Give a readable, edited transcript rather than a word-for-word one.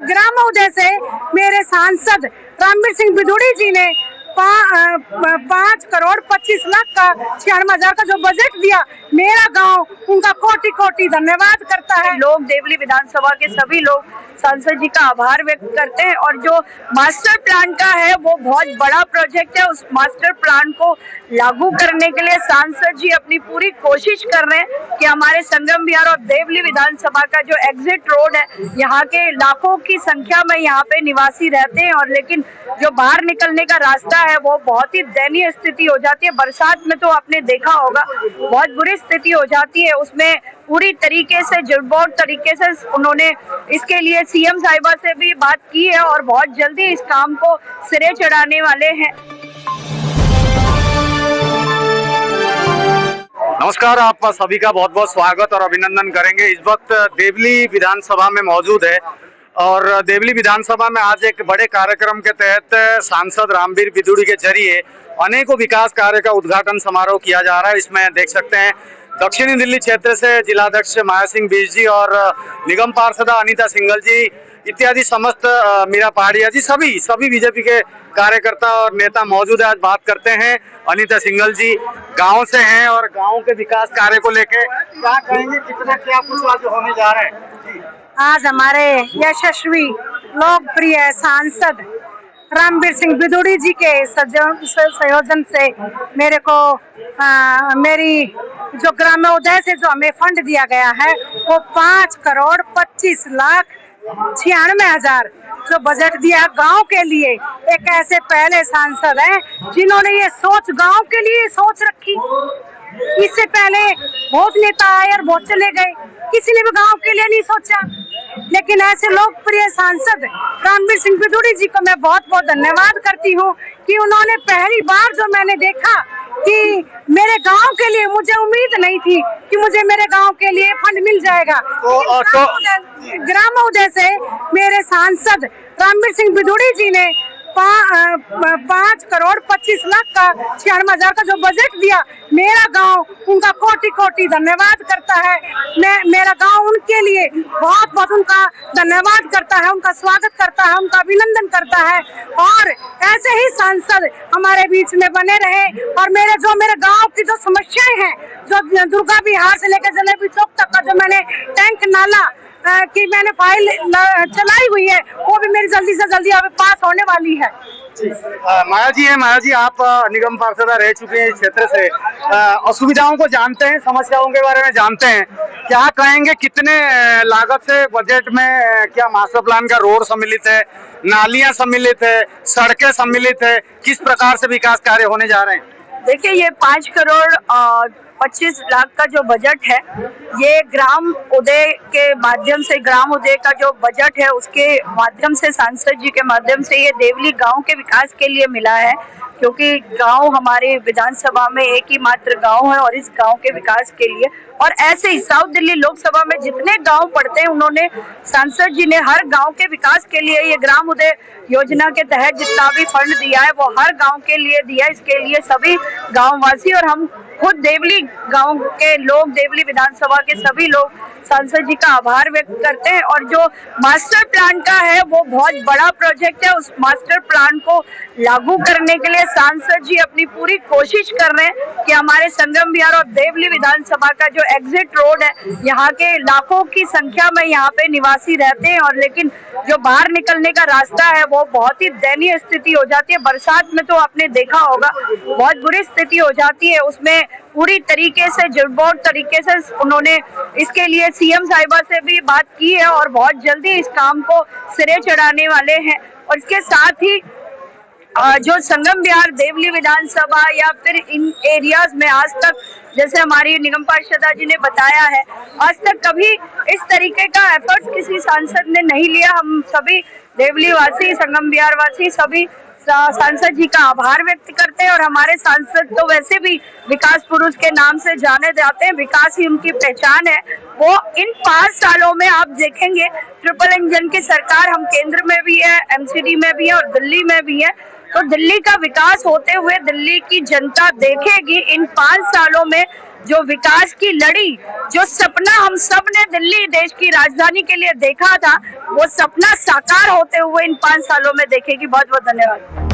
ग्रामोदय से मेरे सांसद रामवीर सिंह बिधूड़ी जी ने 5,25,00,000 का 96,000 का जो बजट दिया, मेरा गांव उनका कोटि कोटि धन्यवाद करता है। लोग देवली विधानसभा के सभी लोग सांसद जी का आभार व्यक्त करते हैं और जो मास्टर प्लान का है वो बहुत बड़ा प्रोजेक्ट है। उस मास्टर प्लान को लागू करने के लिए सांसद जी अपनी पूरी कोशिश कर रहे हैं कि हमारे संगम विहार और देवली विधानसभा का जो एग्जिट रोड है, यहाँ के लाखों की संख्या में यहाँ पे निवासी रहते हैं और लेकिन जो बाहर निकलने का रास्ता है वो बहुत ही दयनीय स्थिति हो जाती है। बरसात में तो आपने देखा होगा बहुत बुरी स्थिति हो जाती है। उसमें पूरी तरीके से जुड़बोड़ तरीके से उन्होंने इसके लिए सीएम साहिबा से भी बात की है और बहुत जल्दी इस काम को सिरे चढ़ाने वाले हैं। नमस्कार, आप सभी का बहुत बहुत स्वागत और अभिनंदन करेंगे। इस वक्त देवली विधानसभा में मौजूद है और देवली विधानसभा में आज एक बड़े कार्यक्रम के तहत सांसद रामवीर बिधूड़ी के जरिए अनेकों विकास कार्य का उद्घाटन समारोह किया जा रहा है। इसमें देख सकते हैं दक्षिणी दिल्ली क्षेत्र से जिलाध्यक्ष माया सिंह बीज जी और निगम पार्षदा अनीता सिंघल जी इत्यादि समस्त मीरा पहाड़िया जी सभी बीजेपी के कार्यकर्ता और नेता मौजूद है। आज बात करते हैं, अनीता सिंघल जी गांव से हैं और गांव के विकास कार्य को लेके क्या कहेंगे, कितना क्या कुछ आज होने जा रहा है? आज हमारे यशस्वी लोकप्रिय सांसद रामवीर सिंह बिधूड़ी जी के संयोजन से मेरे को मेरी जो ग्रामोदय से जो हमें फंड दिया गया है वो 5,25,96,000 जो बजट दिया गांव के लिए। एक ऐसे पहले सांसद हैं जिन्होंने ये सोच गांव के लिए सोच रखी। इससे पहले बहुत नेता आए और बहुत चले गए, किसी ने भी गांव के लिए नहीं सोचा। लेकिन ऐसे लोकप्रिय सांसद रामवीर सिंह बिधूड़ी जी को मैं बहुत बहुत धन्यवाद करती हूँ कि उन्होंने पहली बार जो मैंने देखा कि मेरे गांव के लिए, मुझे उम्मीद नहीं थी कि मुझे मेरे गांव के लिए फंड मिल जाएगा। ग्रामोदय से मेरे सांसद रामवीर सिंह बिधूड़ी जी ने 5,25,00,000 का 96,000 का जो बजट दिया, मेरा गांव उनका कोटि कोटि धन्यवाद करता है। मेरा गांव उनके लिए बहुत बहुत उनका धन्यवाद करता है, उनका स्वागत करता है, उनका अभिनंदन करता है और ऐसे ही सांसद हमारे बीच में बने रहे। और मेरे गांव की जो समस्याएं हैं, जो दुर्गा विहार से लेकर जलेबी चौक तक का जो मैंने टैंक नाला की मैंने फाइल चलाई हुई है, वो भी मेरी जल्दी से जल्दी अब पास होने वाली है। माया जी आप निगम पार्षदा रह चुके हैं इस क्षेत्र से, असुविधाओं को जानते हैं, समस्याओं के बारे में जानते हैं। क्या कहेंगे, कितने लागत से बजट में क्या मास्टर प्लान का रोड सम्मिलित है, नालियां सम्मिलित है, सड़कें सम्मिलित है, किस प्रकार से विकास कार्य होने जा रहे हैं? देखिए, ये 5,25,00,000 का जो बजट है, ये ग्राम उदय के माध्यम से, ग्राम उदय का जो बजट है उसके माध्यम से, सांसद जी के माध्यम से ये देवली गांव के विकास के लिए मिला है। क्योंकि गांव हमारे विधानसभा में एक ही मात्र गांव है और इस गांव के विकास के लिए, और ऐसे ही साउथ दिल्ली लोकसभा में जितने गांव पड़ते हैं उन्होंने, सांसद जी ने हर गांव के विकास के लिए ये ग्राम उदय योजना के तहत जितना भी फंड दिया है वो हर गांव के लिए दिया। इसके लिए सभी गांववासी और हम खुद देवली गांव के लोग, देवली विधानसभा के सभी लोग सांसद जी का आभार व्यक्त करते हैं और जो मास्टर प्लान का है वो बहुत बड़ा प्रोजेक्ट है। उस मास्टर प्लान को लागू करने के लिए सांसद जी अपनी पूरी कोशिश कर रहे हैं कि हमारे संगम विहार और देवली विधानसभा का जो एग्जिट रोड है, यहाँ के लाखों की संख्या में यहाँ पे निवासी रहते हैं और लेकिन जो बाहर निकलने का रास्ता है वो बहुत ही दयनीय स्थिति हो जाती है। बरसात में तो आपने देखा होगा बहुत बुरी स्थिति हो जाती है। उसमें पूरी तरीके से जुड़बोड़ तरीके से उन्होंने इसके लिए सीएम साहिबा से भी बात की है और बहुत जल्दी इस काम को सिरे चढ़ाने वाले हैं। और इसके साथ ही जो संगम विहार, देवली विधानसभा या फिर इन एरियाज में आज तक, जैसे हमारी निगम पार्षदा जी ने बताया है, आज तक कभी इस तरीके का एफर्ट किसी सांसद ने नहीं लिया। हम सभी देवली वासी, संगम विहार वासी सभी सांसद जी का आभार व्यक्त करते हैं और हमारे सांसद तो वैसे भी विकास पुरुष के नाम से जाने जाते हैं, विकास ही उनकी पहचान है। वो इन 5 सालों में आप देखेंगे ट्रिपल इंजन की सरकार, हम केंद्र में भी है, एमसीडी में भी है और दिल्ली में भी है। तो दिल्ली का विकास होते हुए दिल्ली की जनता देखेगी इन 5 सालों में जो विकास की लड़ी, जो सपना हम सब ने दिल्ली देश की राजधानी के लिए देखा था, वो सपना साकार होते हुए इन 5 सालों में देखेगी। बहुत बहुत धन्यवाद।